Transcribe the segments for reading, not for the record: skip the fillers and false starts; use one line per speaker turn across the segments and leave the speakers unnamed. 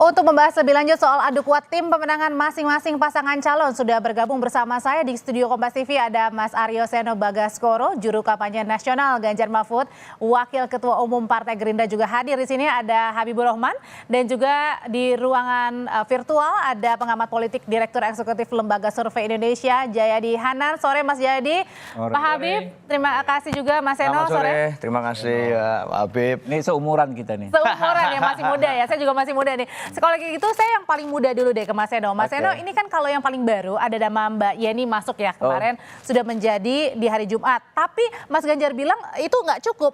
Untuk membahas lebih lanjut soal adu kuat tim pemenangan masing-masing pasangan calon, sudah bergabung bersama saya di studio Kompas TV ada Mas Aryo Seno Bagaskoro, juru kampanye nasional Ganjar Mahfud, Wakil Ketua Umum Partai Gerindra juga hadir di sini ada Habibur Rahman, dan juga di ruangan virtual ada pengamat politik Direktur Eksekutif Lembaga Survei Indonesia Jayadi Hanan. Sore Mas Jayadi, Pak Habib, terima kasih juga Mas Seno.
Sore, terima kasih Pak Habib.
Ini seumuran kita nih.
Seumuran ya, masih muda ya, saya juga masih muda nih. Sekolah gitu saya yang paling muda dulu deh ke Mas Seno. Mas Seno ini kan kalau yang paling baru ada nama Mbak Yeni masuk ya kemarin sudah menjadi di hari Jumat. Tapi Mas Ganjar bilang itu nggak cukup,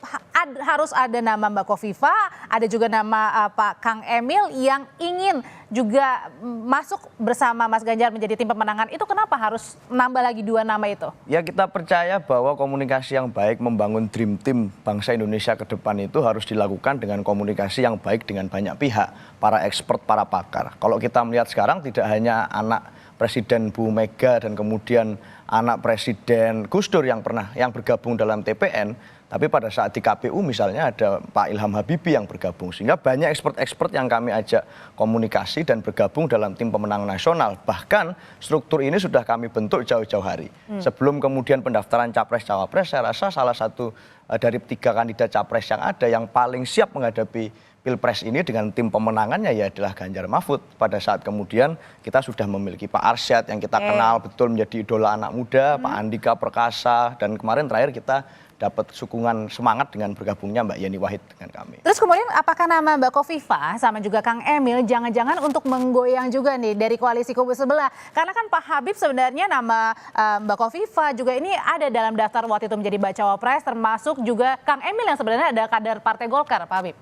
harus ada nama Mbak Kofifa, ada juga nama Pak Kang Emil yang ingin juga masuk bersama Mas Ganjar menjadi tim pemenangan. Itu kenapa harus nambah lagi dua nama itu?
Ya kita percaya bahwa komunikasi yang baik membangun dream team bangsa Indonesia ke depan itu harus dilakukan dengan komunikasi yang baik dengan banyak pihak, para expert, para pakar. Kalau kita melihat sekarang tidak hanya anak Presiden Bu Mega dan kemudian anak Presiden Gus Dur yang bergabung dalam TPN, tapi pada saat di KPU misalnya ada Pak Ilham Habibie yang bergabung. Sehingga banyak expert-expert yang kami ajak komunikasi dan bergabung dalam tim pemenang nasional. Bahkan struktur ini sudah kami bentuk jauh-jauh hari. Sebelum kemudian pendaftaran Capres-Cawapres, saya rasa salah satu dari 3 kandidat Capres yang ada yang paling siap menghadapi Pilpres ini dengan tim pemenangannya ya adalah Ganjar Mahfud. Pada saat kemudian kita sudah memiliki Pak Arsyad yang kita kenal betul menjadi idola anak muda, Pak Andika Perkasa, dan kemarin terakhir kita dapat sukungan semangat dengan bergabungnya Mbak Yeni Wahid dengan kami.
Terus kemudian apakah nama Mbak Kofifa sama juga Kang Emil jangan-jangan untuk menggoyang juga nih dari koalisi kubu sebelah? Karena kan Pak Habib sebenarnya nama Mbak Kofifa juga ini ada dalam daftar waktu itu menjadi bacawa pres, termasuk juga Kang Emil yang sebenarnya ada kader Partai Golkar, Pak Habib.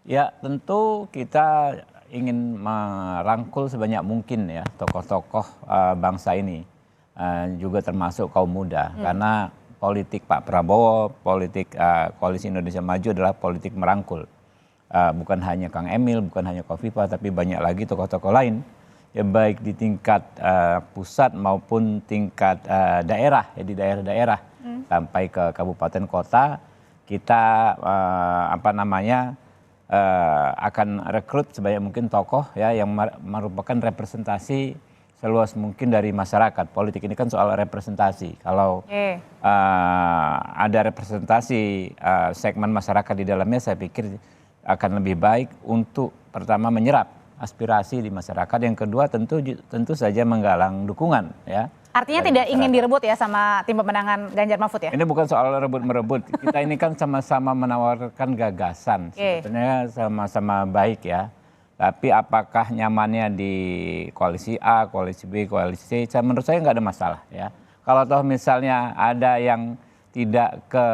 Ya tentu kita ingin merangkul sebanyak mungkin ya tokoh-tokoh bangsa ini, juga termasuk kaum muda. Karena politik Pak Prabowo, politik Koalisi Indonesia Maju adalah politik merangkul. Bukan hanya Kang Emil, bukan hanya Kofifa, tapi banyak lagi tokoh-tokoh lain. Ya baik di tingkat pusat maupun tingkat daerah, ya di daerah-daerah. Sampai ke kabupaten kota, kita akan rekrut sebanyak mungkin tokoh ya yang merupakan representasi seluas mungkin dari masyarakat. Politik ini kan soal representasi. Kalau ada representasi segmen masyarakat di dalamnya, saya pikir akan lebih baik untuk pertama menyerap aspirasi di masyarakat. Yang kedua tentu saja menggalang dukungan ya.
Artinya tidak ingin direbut ya sama tim pemenangan Ganjar Mahfud ya?
Ini bukan soal rebut-merebut. Kita ini kan sama-sama menawarkan gagasan. Sebetulnya sama-sama baik ya. Tapi apakah nyamannya di koalisi A, koalisi B, koalisi C, menurut saya nggak ada masalah ya. Kalau toh misalnya ada yang tidak ke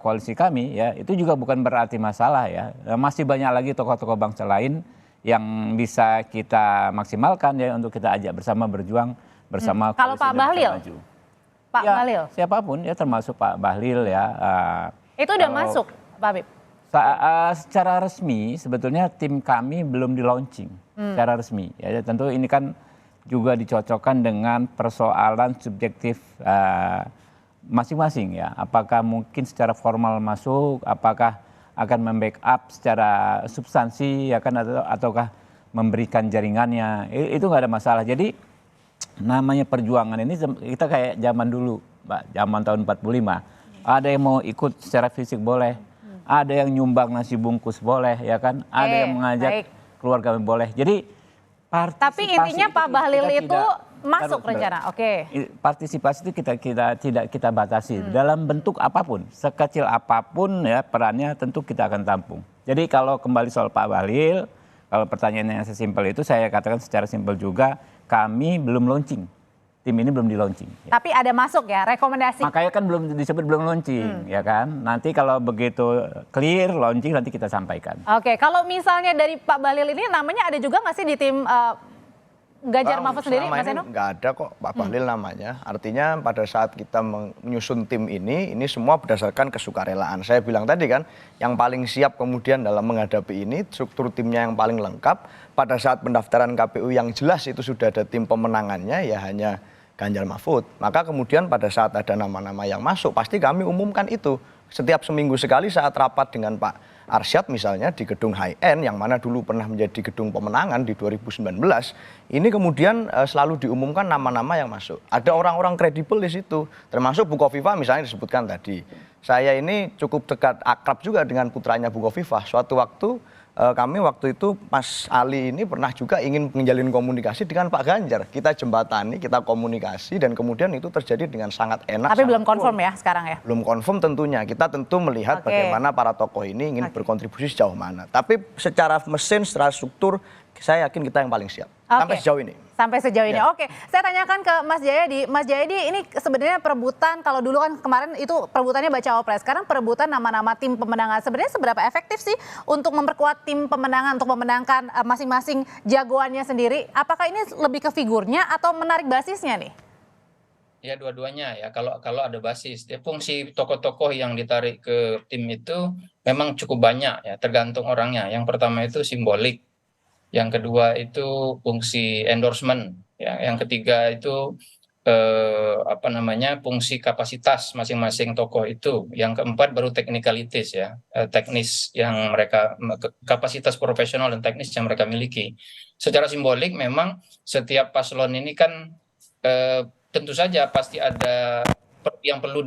koalisi kami ya, itu juga bukan berarti masalah ya. Masih banyak lagi tokoh-tokoh bangsa lain yang bisa kita maksimalkan ya untuk kita ajak bersama berjuang bersama.
Kalau Pak Bahlil, Pak Bahlil,
siapapun ya termasuk Pak Bahlil ya.
Itu udah masuk, Pak Habib.
Secara resmi sebetulnya tim kami belum di launching secara resmi. Ya tentu ini kan juga dicocokkan dengan persoalan subjektif masing-masing ya. Apakah mungkin secara formal masuk, apakah akan membackup secara substansi ya kan, ataukah memberikan jaringannya, itu nggak ada masalah. Jadi namanya perjuangan ini kita kayak zaman dulu, Mbak, zaman tahun 45. Ada yang mau ikut secara fisik boleh, ada yang nyumbang nasi bungkus boleh, ya kan? Ada yang mengajak keluarga boleh. Jadi
tapi intinya Pak Bahlil itu masuk rencana,
partisipasi itu tidak kita batasi dalam bentuk apapun, sekecil apapun ya perannya tentu kita akan tampung. Jadi kalau kembali soal Pak Bahlil, kalau pertanyaannya sesimpel itu saya katakan secara simpel juga. Kami belum launching, tim ini belum di launching.
Ya. Tapi ada masuk ya rekomendasi.
Makanya kan belum disebut belum launching, ya kan. Nanti kalau begitu clear launching nanti kita sampaikan.
Oke, kalau misalnya dari Pak Bahlil ini namanya ada juga nggak sih di tim Ganjar Mahfud sendiri, Mas Seno?
Nggak ada kok Pak Bahlil namanya. Artinya pada saat kita menyusun tim ini semua berdasarkan kesukarelaan. Saya bilang tadi kan, yang paling siap kemudian dalam menghadapi ini, struktur timnya yang paling lengkap. Pada saat pendaftaran KPU yang jelas itu sudah ada tim pemenangannya, ya hanya Ganjar Mahfud. Maka kemudian pada saat ada nama-nama yang masuk, pasti kami umumkan itu. Setiap seminggu sekali saat rapat dengan Pak Arsyad misalnya di gedung high-end yang mana dulu pernah menjadi gedung pemenangan di 2019, ini kemudian selalu diumumkan nama-nama yang masuk. Ada orang-orang kredibel di situ, termasuk Bu Khofifah misalnya disebutkan tadi. Saya ini cukup dekat akrab juga dengan putranya Bu Khofifah. Suatu waktu kami waktu itu Mas Ali ini pernah juga ingin menjalin komunikasi dengan Pak Ganjar. Kita jembatani, kita komunikasi dan kemudian itu terjadi dengan sangat enak.
Tapi belum confirm ya sekarang ya?
Belum confirm tentunya. Kita tentu melihat bagaimana para tokoh ini ingin berkontribusi sejauh mana. Tapi secara mesin, secara struktur, saya yakin kita yang paling siap. Sampai sejauh ini.
Sampai sejauh ini. Oke, saya tanyakan ke Mas Jayadi. Mas Jayadi, ini sebenarnya perebutan, kalau dulu kan kemarin itu perebutannya baca Cawapres. Sekarang perebutan nama-nama tim pemenangan. Sebenarnya seberapa efektif sih untuk memperkuat tim pemenangan, untuk memenangkan masing-masing jagoannya sendiri? Apakah ini lebih ke figurnya atau menarik basisnya nih?
Ya dua-duanya ya, kalau ada basis. Fungsi tokoh-tokoh yang ditarik ke tim itu memang cukup banyak ya, tergantung orangnya. Yang pertama itu simbolik. Yang kedua itu fungsi endorsement, ya. Yang ketiga itu fungsi kapasitas masing-masing tokoh itu. Yang keempat baru technicalities ya, teknis yang mereka, kapasitas profesional dan teknis yang mereka miliki. Secara simbolik memang setiap paslon ini kan tentu saja pasti ada yang perlu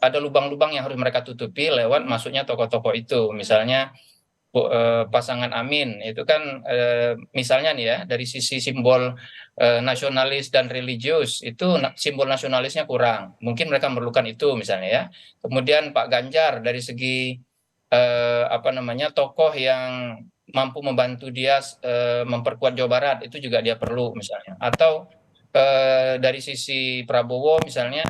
ada lubang-lubang yang harus mereka tutupi lewat masuknya tokoh-tokoh itu. Misalnya pasangan Amin itu kan misalnya nih ya, dari sisi simbol nasionalis dan religius itu simbol nasionalisnya kurang, mungkin mereka memerlukan itu misalnya ya. Kemudian Pak Ganjar dari segi tokoh yang mampu membantu dia memperkuat Jawa Barat itu juga dia perlu misalnya. Atau dari sisi Prabowo misalnya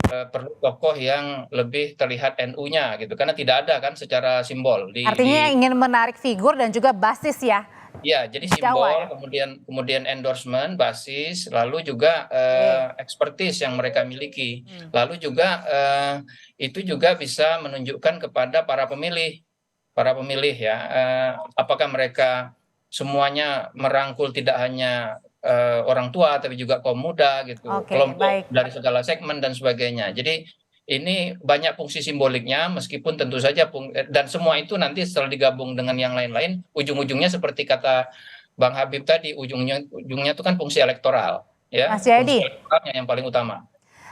perlu tokoh yang lebih terlihat NU-nya gitu, karena tidak ada kan secara simbol.
Artinya ingin menarik figur dan juga basis ya?
Ya, jadi simbol, kemudian endorsement, basis, lalu juga expertise yang mereka miliki. Lalu juga itu juga bisa menunjukkan kepada para pemilih ya, apakah mereka semuanya merangkul tidak hanya orang tua tapi juga kaum muda gitu, kelompok dari segala segmen dan sebagainya. Jadi ini banyak fungsi simboliknya, meskipun tentu saja dan semua itu nanti setelah digabung dengan yang lain-lain, ujung-ujungnya seperti kata Bang Habib tadi, ujungnya itu kan fungsi elektoral ya.
Mas Jayadi,
fungsi elektoralnya yang paling utama.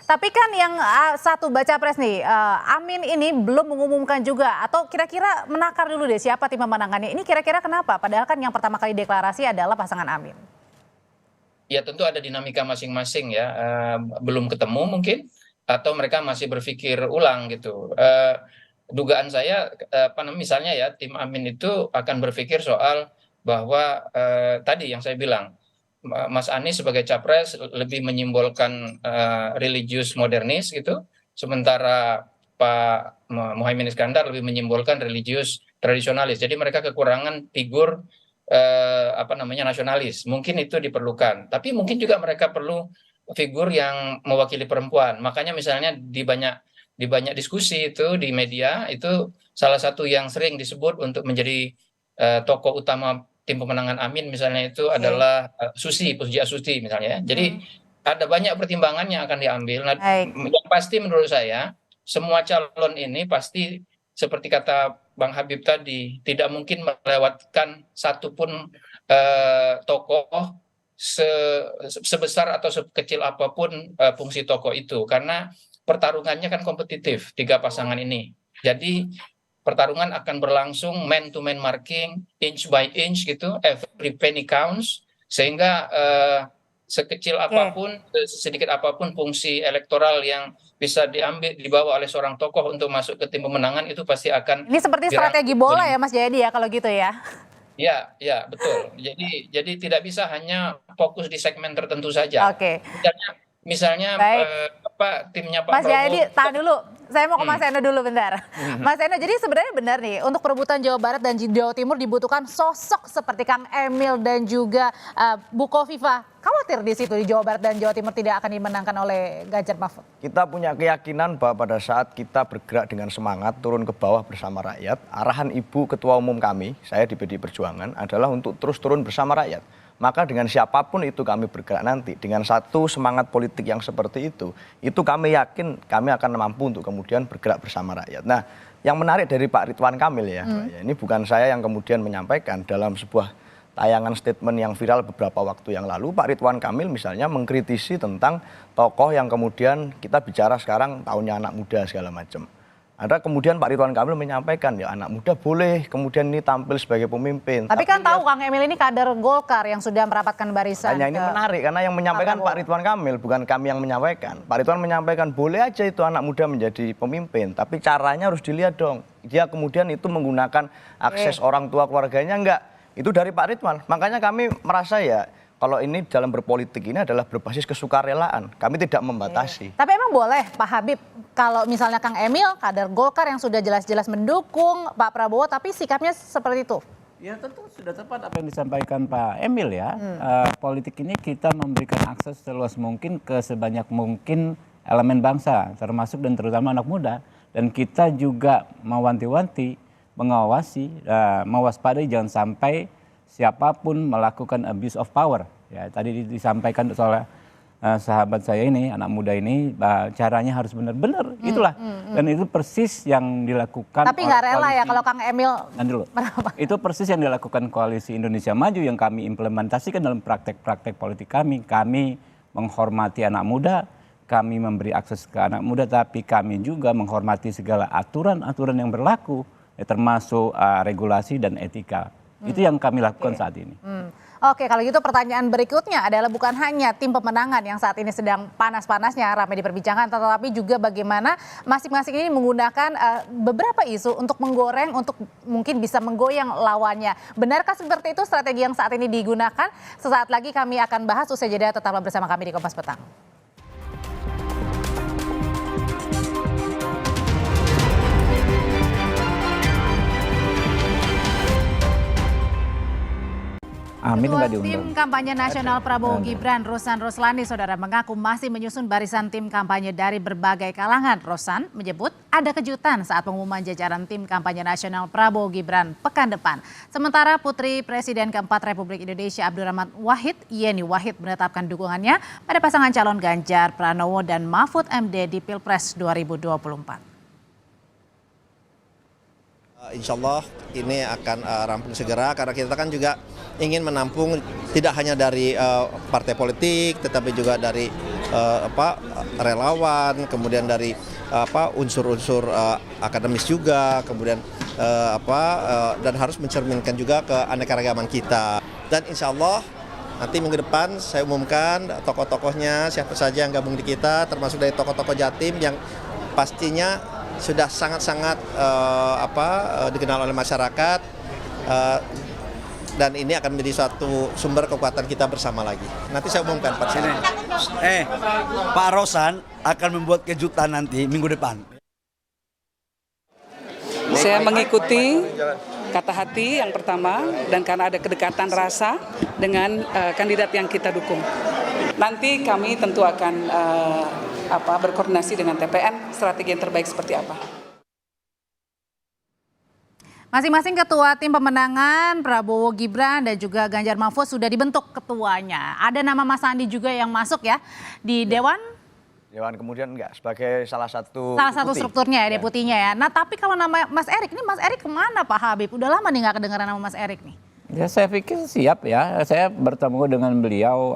tapi kan yang satu baca pres nih, Amin ini belum mengumumkan juga, atau kira-kira menakar dulu deh siapa tim pemenangannya. Ini kira-kira kenapa? Padahal kan yang pertama kali deklarasi adalah pasangan Amin.
Ya tentu ada dinamika masing-masing ya, belum ketemu mungkin, atau mereka masih berpikir ulang gitu. Dugaan saya misalnya ya, tim Amin itu akan berpikir soal bahwa tadi yang saya bilang, Mas Anies sebagai capres lebih menyimbolkan religius modernis gitu, sementara Pak Muhaimin Iskandar lebih menyimbolkan religius tradisionalis. Jadi mereka kekurangan figur nasionalis. Mungkin itu diperlukan, tapi mungkin juga mereka perlu figur yang mewakili perempuan. Makanya misalnya di banyak diskusi itu di media, itu salah satu yang sering disebut untuk menjadi tokoh utama tim pemenangan Amin misalnya itu adalah Pujiastuti misalnya. Jadi ada banyak pertimbangan yang akan diambil. Nah, yang pasti menurut saya semua calon ini pasti seperti kata Bang Habib tadi, tidak mungkin melewatkan satupun tokoh sebesar atau sekecil apapun fungsi tokoh itu, karena pertarungannya kan kompetitif tiga pasangan ini. Jadi pertarungan akan berlangsung man to man marking, inch by inch gitu, every penny counts, sehingga sekecil apapun, sedikit apapun fungsi elektoral yang bisa dibawa oleh seorang tokoh untuk masuk ke tim pemenangan itu pasti akan. Ini
seperti strategi bola ya Mas Jayadi ya kalau gitu ya?
Ya betul. Jadi tidak bisa hanya fokus di segmen tertentu saja. Misalnya timnya Pak
Mas Jayadi, tahan dulu. Saya mau ke Mas Eno dulu bentar. Mas Eno, jadi sebenarnya benar nih, untuk perebutan Jawa Barat dan Jawa Timur dibutuhkan sosok seperti Kang Emil dan juga Bu Khofifah. Khawatir di situ di Jawa Barat dan Jawa Timur tidak akan dimenangkan oleh Ganjar Mahfud. Kita
punya keyakinan bahwa pada saat kita bergerak dengan semangat turun ke bawah bersama rakyat, arahan Ibu Ketua Umum kami, saya di PDI Perjuangan, adalah untuk terus turun bersama rakyat. Maka dengan siapapun itu kami bergerak nanti, dengan satu semangat politik yang seperti itu kami yakin kami akan mampu untuk kemudian bergerak bersama rakyat. Nah, yang menarik dari Pak Ridwan Kamil ya, Mbak, ya, ini bukan saya yang kemudian menyampaikan dalam sebuah tayangan statement yang viral beberapa waktu yang lalu, Pak Ridwan Kamil misalnya mengkritisi tentang tokoh yang kemudian kita bicara sekarang tahunnya anak muda segala macam. Ada kemudian Pak Ridwan Kamil menyampaikan ya anak muda boleh kemudian ini tampil sebagai pemimpin.
Tapi kan tahu Kang Emil ini kader Golkar yang sudah merapatkan barisan.
Hanya ini menarik karena yang menyampaikan Pak Ridwan Kamil, bukan kami yang menyampaikan. Pak Ridwan menyampaikan boleh aja itu anak muda menjadi pemimpin, tapi caranya harus dilihat dong. Dia kemudian itu menggunakan akses orang tua keluarganya enggak. Itu dari Pak Ridwan. Makanya kami merasa ya kalau ini dalam berpolitik ini adalah berbasis kesukarelaan. Kami tidak membatasi.
Tapi emang boleh Pak Habib kalau misalnya Kang Emil kader Golkar yang sudah jelas-jelas mendukung Pak Prabowo tapi sikapnya seperti itu?
Ya tentu sudah tepat apa yang disampaikan Pak Emil ya. Politik ini kita memberikan akses seluas mungkin ke sebanyak mungkin elemen bangsa, termasuk dan terutama anak muda. Dan kita juga mewanti-wanti, mengawasi, mewaspadai jangan sampai siapapun melakukan abuse of power. Ya, tadi disampaikan soal sahabat saya ini, anak muda ini, caranya harus benar-benar. Itulah. Dan itu persis yang dilakukan.
Tapi nggak rela ya kalau Kang Emil.
Itu persis yang dilakukan Koalisi Indonesia Maju yang kami implementasikan dalam praktek-praktek politik kami. Kami menghormati anak muda, kami memberi akses ke anak muda, tapi kami juga menghormati segala aturan-aturan yang berlaku, termasuk regulasi dan etika. Itu yang kami lakukan saat ini.
Oke, kalau gitu pertanyaan berikutnya adalah bukan hanya tim pemenangan yang saat ini sedang panas-panasnya ramai diperbincangkan, tetapi juga bagaimana masing-masing ini menggunakan beberapa isu untuk menggoreng, untuk mungkin bisa menggoyang lawannya. Benarkah seperti itu strategi yang saat ini digunakan? Sesaat lagi kami akan bahas, usai jeda tetaplah bersama kami di Kompas Petang. Ketua Tim Kampanye Nasional Prabowo Gibran, Rosan Roslani, saudara mengaku masih menyusun barisan tim kampanye dari berbagai kalangan. Rosan menyebut ada kejutan saat pengumuman jajaran tim kampanye nasional Prabowo Gibran pekan depan. Sementara Putri Presiden keempat Republik Indonesia Abdurrahman Wahid, Yeni Wahid, menetapkan dukungannya pada pasangan calon Ganjar Pranowo dan Mahfud MD di Pilpres 2024.
Insya Allah ini akan rampung segera karena kita kan juga ingin menampung tidak hanya dari partai politik tetapi juga dari relawan, kemudian dari unsur-unsur akademis juga, kemudian dan harus mencerminkan juga keanekaragaman kita. Dan insya Allah nanti minggu depan saya umumkan tokoh-tokohnya siapa saja yang gabung di kita, termasuk dari tokoh-tokoh Jatim yang pastinya sudah sangat-sangat dikenal oleh masyarakat dan ini akan menjadi suatu sumber kekuatan kita bersama lagi. Nanti saya umumkan Pak.
Pak Rosan akan membuat kejutan nanti minggu depan.
Saya mengikuti kata hati yang pertama dan karena ada kedekatan rasa dengan kandidat yang kita dukung. Nanti kami tentu akan berkoordinasi dengan TPN strategi yang terbaik seperti apa.
Masing-masing ketua tim pemenangan Prabowo Gibran dan juga Ganjar Mahfud sudah dibentuk ketuanya. Ada nama Mas Andi juga yang masuk ya di Dewan.
Dewan kemudian enggak sebagai salah satu
strukturnya ya, deputinya ya. Nah tapi kalau nama Mas Erik, ini Mas Erik kemana Pak Habib? Udah lama nih nggak kedengaran nama Mas Erik nih.
Ya saya pikir siap ya. Saya bertemu dengan beliau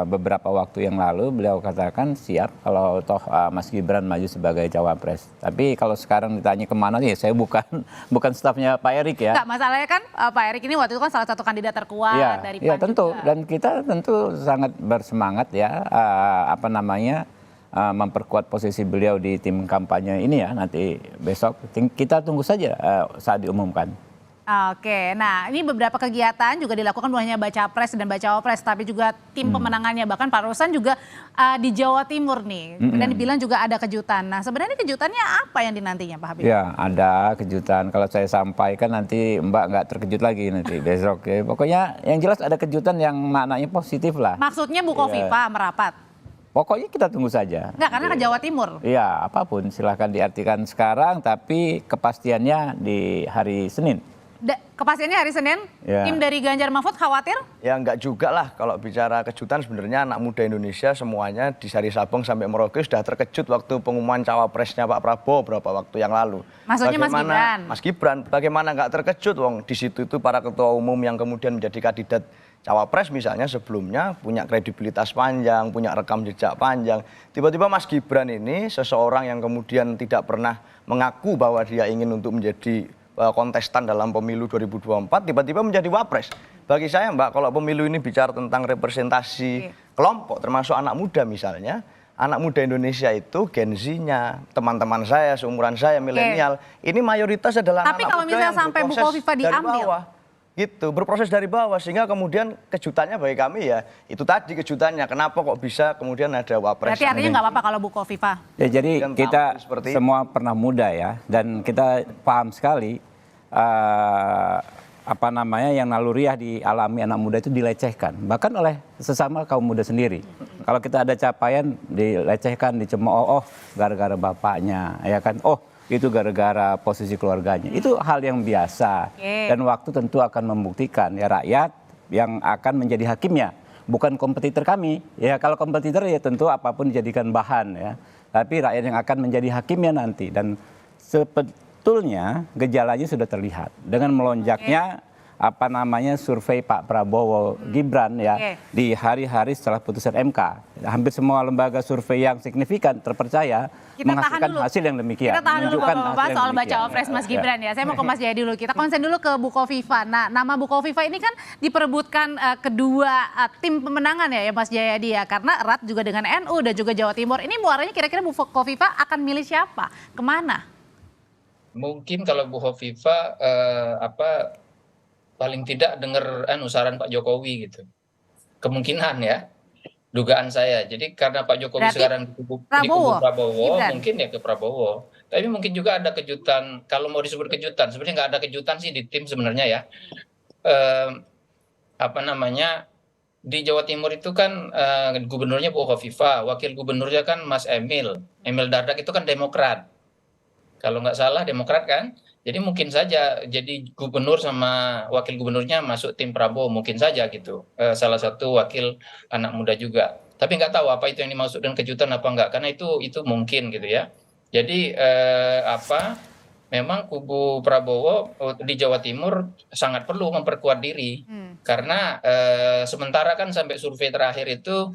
beberapa waktu yang lalu. Beliau katakan siap kalau toh Mas Gibran maju sebagai cawapres. Tapi kalau sekarang ditanya kemana ya saya bukan stafnya Pak Erik ya.
Enggak, masalahnya kan Pak Erik ini waktu itu kan salah satu kandidat terkuat dari PAN.
Ya tentu
juga.
Dan kita tentu sangat bersemangat ya memperkuat posisi beliau di tim kampanye ini ya nanti besok. Kita tunggu saja saat diumumkan.
Oke, nah ini beberapa kegiatan juga dilakukan bukan hanya baca pres dan baca wapres, tapi juga tim pemenangannya. Bahkan Pak Rosan juga di Jawa Timur nih, dan dibilang juga ada kejutan. Nah sebenarnya kejutannya apa yang dinantinya Pak Habib?
Ya ada kejutan, kalau saya sampaikan nanti Mbak nggak terkejut lagi nanti besok. Ya. Pokoknya yang jelas ada kejutan yang maknanya positif lah.
Maksudnya Bu Kofifa merapat?
Pokoknya kita tunggu saja.
Enggak, karena ke Jawa Timur.
Iya, apapun silahkan diartikan sekarang, tapi kepastiannya di hari Senin.
Kepastiannya hari Senin,
Ya.
tim dari Ganjar Mahfud khawatir?
Ya enggak juga lah, kalau bicara kejutan sebenarnya anak muda Indonesia semuanya di Sari Sabang sampai Merauke sudah terkejut waktu pengumuman cawapresnya Pak Prabowo beberapa waktu yang lalu.
Maksudnya Mas Gibran?
Mas Gibran, bagaimana enggak terkejut, wong di situ itu para ketua umum yang kemudian menjadi kandidat cawapres misalnya sebelumnya punya kredibilitas panjang, punya rekam jejak panjang. Tiba-tiba Mas Gibran ini seseorang yang kemudian tidak pernah mengaku bahwa dia ingin untuk menjadi kontestan dalam pemilu 2024 tiba-tiba menjadi wapres. Bagi saya Mbak, kalau pemilu ini bicara tentang representasi kelompok termasuk anak muda misalnya, anak muda Indonesia itu Gen Z-nya, teman-teman saya, seumuran saya, milenial, ini mayoritas adalah
Tapi
anak
kalau
muda
misalnya
yang
sampai Bu
berproses
Kofifa
dari
diambil?
bawah. Gitu, berproses dari bawah sehingga kemudian kejutannya bagi kami ya itu tadi kejutannya kenapa kok bisa kemudian ada wapres.
Berarti artinya nggak apa-apa kalau Bu Kofifa?
Ya, jadi
Kan
kita
tampil seperti
semua pernah muda ya, dan kita paham sekali apa namanya yang naluriah dialami anak muda itu dilecehkan, bahkan oleh sesama kaum muda sendiri. Kalau kita ada capaian dilecehkan, dicemooh, gara-gara bapaknya, ya kan? Oh, itu gara-gara posisi keluarganya. Itu hal yang biasa. Dan waktu tentu akan membuktikan ya rakyat yang akan menjadi hakimnya, bukan kompetitor kami. Ya kalau kompetitor ya tentu apapun dijadikan bahan ya. Tapi rakyat yang akan menjadi hakimnya nanti, dan sebetulnya gejalanya sudah terlihat dengan melonjaknya apa namanya survei Pak Prabowo Gibran ya di hari-hari setelah putusan MK. Hampir semua lembaga survei yang signifikan terpercaya menghasilkan hasil yang demikian.
Kita tahan dulu Bapak soal baca pres Mas
Ya.
Gibran ya. Saya mau ke Mas Jaya dulu. Kita konsen dulu ke Bu Kofifa. Nah, nama Bu Kofifa ini kan diperebutkan kedua tim pemenangan ya Mas Jayadi ya. Karena erat juga dengan NU dan juga Jawa Timur. Ini muaranya kira-kira Bu Kofifa akan milih siapa? Kemana?
Mungkin kalau Bu Hovifa paling tidak dengar saran Pak Jokowi gitu. Kemungkinan ya, dugaan saya. Jadi karena Pak Jokowi
Berarti
sekarang di kubu Prabowo, mungkin ya ke Prabowo. Tapi mungkin juga ada kejutan, kalau mau disebut kejutan, sebenarnya nggak ada kejutan sih di tim sebenarnya ya. Di Jawa Timur itu kan gubernurnya Bu Hovifa, wakil gubernurnya kan Mas Emil Dardak itu kan Demokrat. Kalau nggak salah Demokrat kan. Jadi mungkin saja jadi gubernur sama wakil gubernurnya masuk tim Prabowo, mungkin saja gitu. Salah satu wakil anak muda juga. Tapi nggak tahu apa itu yang dimaksud dengan kejutan apa enggak, karena itu mungkin gitu ya. Jadi memang kubu Prabowo di Jawa Timur sangat perlu memperkuat diri. Karena sementara kan sampai survei terakhir itu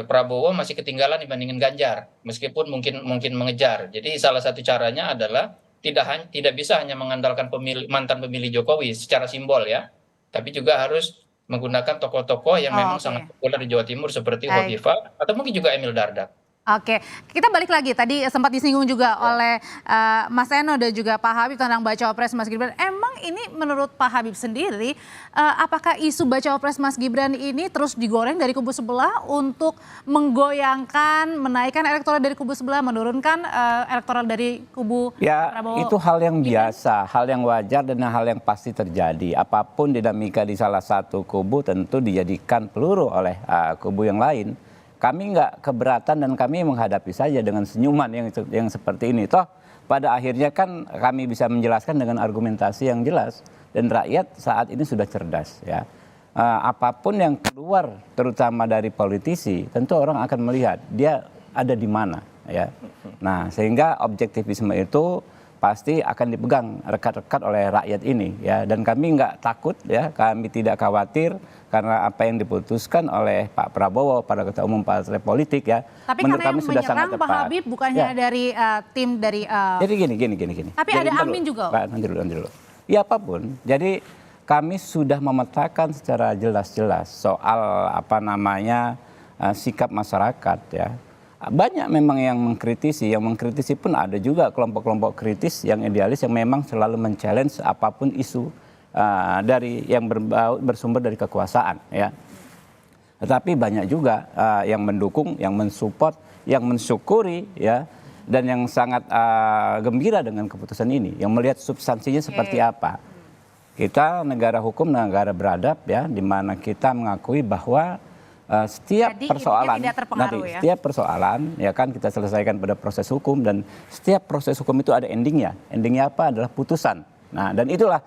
Prabowo masih ketinggalan dibandingin Ganjar, meskipun mungkin mengejar. Jadi salah satu caranya adalah tidak bisa hanya mengandalkan mantan pemilih Jokowi secara simbol ya, tapi juga harus menggunakan tokoh-tokoh yang memang sangat populer di Jawa Timur seperti Hovifa atau mungkin juga Emil Dardak.
Oke, kita balik lagi. Tadi sempat disinggung juga oleh Mas Eno dan juga Pak Habib tentang baca pres Mas Gibran. Emang ini menurut Pak Habib sendiri, apakah isu baca pres Mas Gibran ini terus digoreng dari kubu sebelah untuk menggoyangkan, menaikkan elektoral dari kubu sebelah, menurunkan elektoral dari kubu Prabowo?
Itu hal yang biasa, hal yang wajar dan hal yang pasti terjadi. Apapun dinamika di salah satu kubu tentu dijadikan peluru oleh kubu yang lain. Kami nggak keberatan dan kami menghadapi saja dengan senyuman yang seperti ini. Toh pada akhirnya kan kami bisa menjelaskan dengan argumentasi yang jelas, dan rakyat saat ini sudah cerdas ya. Apapun yang keluar terutama dari politisi, tentu orang akan melihat dia ada di mana ya. Nah, sehingga objektivisme itu pasti akan dipegang rekat-rekat oleh rakyat ini ya, dan kami nggak takut ya, kami tidak khawatir karena apa yang diputuskan oleh Pak Prabowo pada ketua umum partai politik ya.
Tapi
menurut
karena
kami
yang
sudah sangat
menyerang Pak
tepat.
Habib bukannya dari tim dari
Jadi gini.
Tapi
Jadi,
ada Amin juga.
Pak, nanti dulu. Ya apapun. Jadi kami sudah memetakan secara jelas-jelas soal apa namanya sikap masyarakat ya. Banyak memang yang mengkritisi pun ada juga kelompok-kelompok kritis yang idealis yang memang selalu men-challenge apapun isu dari yang bersumber dari kekuasaan ya. Tetapi banyak juga yang mendukung, yang mensupport, yang mensyukuri ya, dan yang sangat gembira dengan keputusan ini, yang melihat substansinya seperti apa. Kita negara hukum, negara beradab ya, di mana kita mengakui bahwa setiap persoalan, setiap persoalan ya kan kita selesaikan pada proses hukum, dan setiap proses hukum itu ada endingnya. Endingnya apa? Adalah putusan. Nah, dan itulah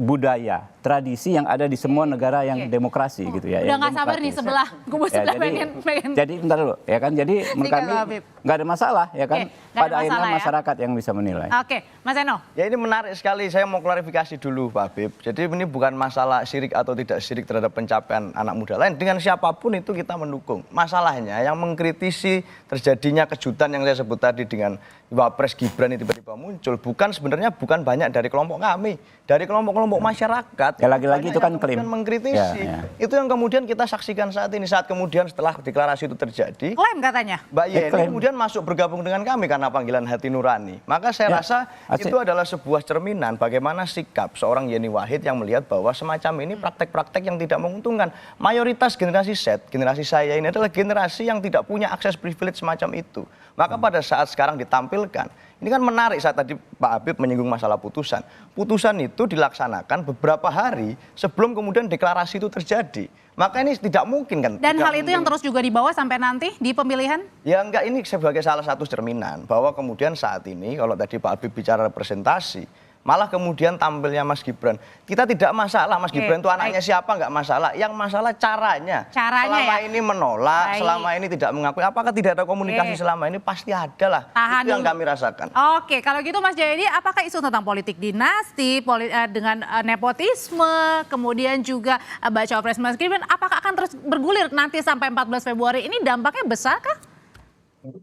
budaya, tradisi yang ada di semua negara yang demokrasi gitu ya.
Udah
yang
nggak sabar nih
demokratis.
sebelah, kubu sebelah pengen.
Jadi bentar dulu ya kan. Jadi menurut kami
Habib.
nggak ada masalah ya kan.
Oke, nggak ada
Pada akhirnya
masalah ya.
masyarakat yang bisa menilai.
Oke, Mas Eno.
Ya ini menarik sekali, saya mau klarifikasi dulu Pak Habib. Jadi ini bukan masalah syirik atau tidak syirik terhadap pencapaian anak muda lain. Dengan siapapun itu kita mendukung. Masalahnya yang mengkritisi terjadinya kejutan yang saya sebut tadi dengan Wapres Gibran ini tiba-tiba muncul. Sebenarnya bukan banyak dari kelompok kami. Dari kelompok-kelompok masyarakat.
Ya lagi-lagi
Banyak
itu kan
yang
klaim.
kemudian mengkritisi.
Ya.
Itu yang kemudian kita saksikan saat ini. Saat kemudian setelah deklarasi itu terjadi.
Klaim katanya.
Mbak Yeni
Klaim.
kemudian masuk bergabung dengan kami karena panggilan hati nurani. Maka saya rasa itu adalah sebuah cerminan bagaimana sikap seorang Yeni Wahid yang melihat bahwa semacam ini praktek-praktek yang tidak menguntungkan. Mayoritas generasi Z, generasi saya ini adalah generasi yang tidak punya akses privilege semacam itu. Maka pada saat sekarang ditampilkan, ini kan menarik saat tadi Pak Habib menyinggung masalah putusan. Putusan itu dilaksanakan beberapa hari sebelum kemudian deklarasi itu terjadi. Maka ini tidak mungkin kan.
Dan
tidak
hal itu yang
mungkin.
terus juga dibawa sampai nanti di pemilihan?
Ya enggak, ini sebagai salah satu cerminan bahwa kemudian saat ini kalau tadi Pak Habib bicara representasi, malah kemudian tampilnya Mas Gibran. Kita tidak masalah Mas
Oke,
Gibran itu anaknya
baik.
siapa, enggak masalah. Yang masalah caranya.
Caranya
selama
ya?
ini menolak,
Baik.
selama ini tidak mengakui. Apakah tidak ada komunikasi
Oke.
selama ini? Pasti ada lah.
Tahan
Itu yang
dulu.
kami rasakan.
Oke, kalau gitu Mas Jayadi, apakah isu tentang politik dinasti, dengan nepotisme, kemudian juga baca pres Mas Gibran, apakah akan terus bergulir nanti sampai 14 Februari ini dampaknya besar kah?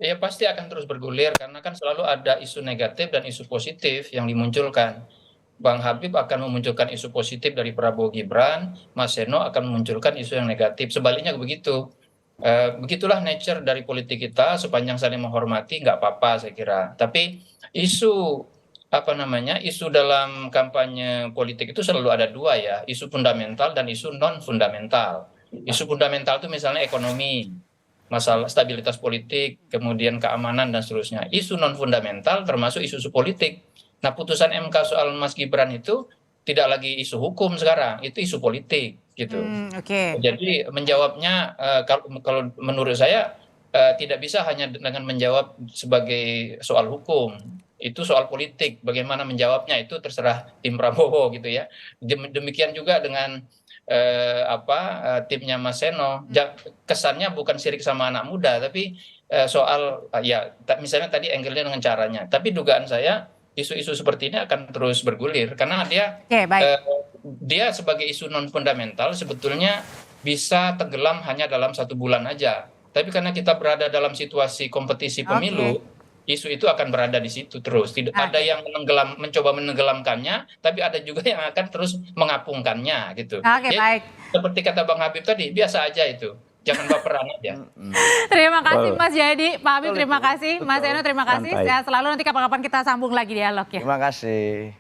Ya pasti akan terus bergulir karena kan selalu ada isu negatif dan isu positif yang dimunculkan. Bang Habib akan memunculkan isu positif dari Prabowo Gibran, Mas Seno akan memunculkan isu yang negatif. Sebaliknya begitu. Begitulah nature dari politik kita, sepanjang saling menghormati nggak apa-apa saya kira. Tapi isu isu dalam kampanye politik itu selalu ada dua ya, isu fundamental dan isu non fundamental. Isu fundamental itu misalnya ekonomi, masalah stabilitas politik, kemudian keamanan dan seterusnya. Isu non fundamental termasuk isu-isu politik. Nah, putusan MK soal Mas Gibran itu tidak lagi isu hukum sekarang, itu isu politik gitu.
Oke.
Jadi menjawabnya kalau menurut saya tidak bisa hanya dengan menjawab sebagai soal hukum. Itu soal politik. Bagaimana menjawabnya itu terserah tim Prabowo gitu ya. Demikian juga dengan timnya Mas Seno. Kesannya bukan sirik sama anak muda, tapi soal misalnya tadi angle-nya dengan caranya. Tapi dugaan saya isu-isu seperti ini akan terus bergulir karena
Oke, baik.
dia sebagai isu non fundamental sebetulnya bisa tenggelam hanya dalam 1 bulan aja. Tapi karena kita berada dalam situasi kompetisi pemilu, isu itu akan berada di situ terus. Tidak ada yang mencoba menenggelamkannya, tapi ada juga yang akan terus mengapungkannya gitu.
Oke,
Jadi,
baik.
seperti kata Bang Habib tadi, biasa aja itu. Jangan baperan aja.
Terima kasih
Betul.
Mas Jayadi, Pak Habib
Betul,
terima
Ibu.
kasih, Mas
Betul.
Eno terima kasih.
Santai.
Sehat selalu, nanti kapan-kapan kita sambung lagi dialog ya.
Terima kasih.